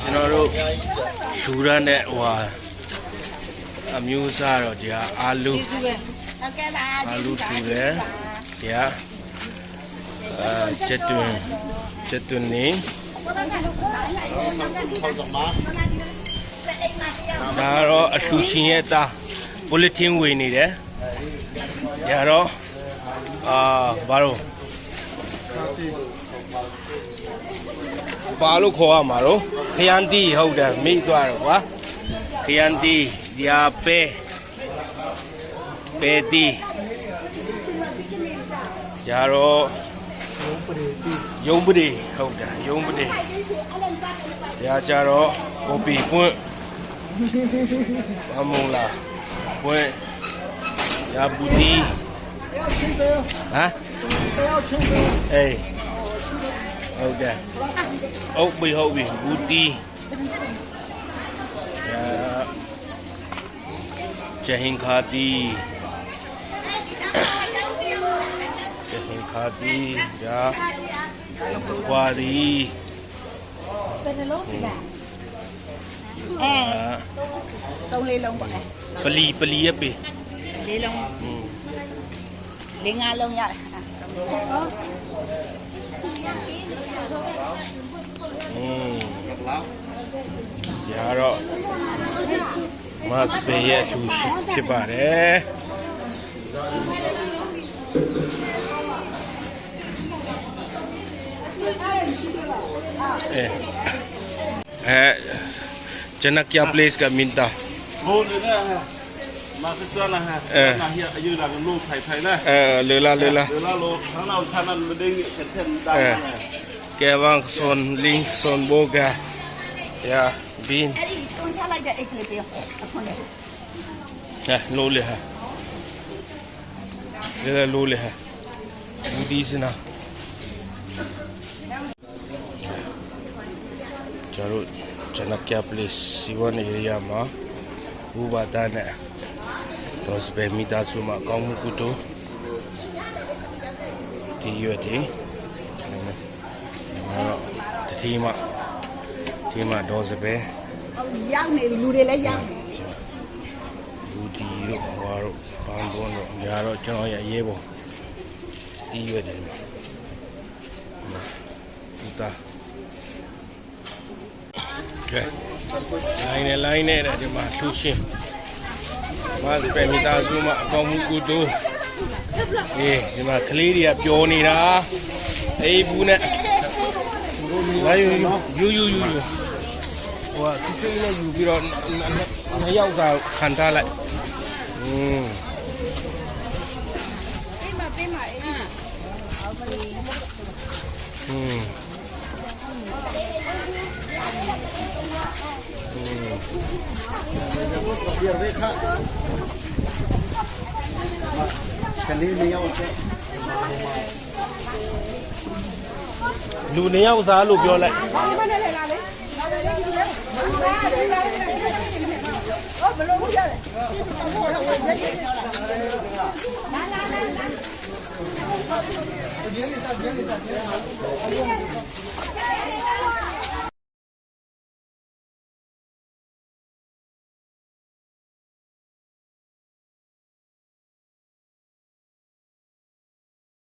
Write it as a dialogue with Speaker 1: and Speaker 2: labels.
Speaker 1: ကျွန်တော်တို့ယူရတဲ့ဟိုအမျိုးစားတော့ဒီအာလူထူတယ်ဒီချက်တွင်နေဒါတော့အလှရှင်ရဲ့တာဘုလက်ထင်းဝင်နေတယ်ရတော့ဘာလို့ဘာလို့ခေါ်ရမှာတော့ခရမ်းတီဟုတ်တယ်မိသွားတော့ကွာခရမ်းတီဒီအပဲတီရတော့ယုံပဒေဟုတ်တယ်ယုံပဒေရကြတော့ကိုပီပွင့်ဘာမုံလားပွင့်ရပူတီဟမ်အေးဟုတ်တယ်ဟုတ်ပြီဘူတီကျဟင်ခါတီရာကွာရီ
Speaker 2: သုံးလေးလုံးပေါ့
Speaker 1: ပလီရပေ
Speaker 2: လေးလုံးလေးငါးလုံးရတယ်
Speaker 1: ရတော့မတ်စပေရဲ့လူရှိဖြစ်ပါတယ်ကျွန်တော်က place ကမင်တာ
Speaker 3: ဘိုးနေလားမာဖစ်ဆာလာဟာနာဟီအယူလာကလို့ဖိုင်လား
Speaker 1: လေလာ
Speaker 3: လို့ခဏခဏမဒင်းစက်ထန်တာ
Speaker 1: ကဲဝမ်ဆွန်လင်းဆွန်ဘောဂါယာဘင်း
Speaker 2: အဲ့ဒီတွန်းချလိုက်တဲ့အိတ်ကလေးပြောအခုနဲ့
Speaker 1: လိုလေဟာလိုလေဟာဘူဒီစနာကျွန်တော်က place စီဝန် area မှာဘူဘာတာနဲ့တော့စပယ်မီတာစုမှာကောင်းမှုကုတိုဒီရွက်ဒီဒီမှာတော့စပယ်
Speaker 2: ရောက်နေလူတွေလည်းရောက်
Speaker 1: ဘူဒီတို့ဟောတော့ဘန်ဘွန်တို့ညာတော့ကျွန်တော်ရဲ့ရေးပေါ်ဒီရွက်ဒီဘူတာကဲလိုင်းနဲ့ဒီမှာလှူရှင်မစပယ်မီတာစုမှာအကောင်းမှုကုတိုဒီမှာကလေးတွေကပျော်နေတာအေးဘူးနဲ့လာယူဟိုသူချိနဲ့ယူပြီးတော့နှစ်ယောက်ကခံထားလိုက်
Speaker 2: ပေးမှာ
Speaker 1: လူနေရောက်စားလို့ပြောလိုက်
Speaker 2: ဘလို့ရတယ်လာ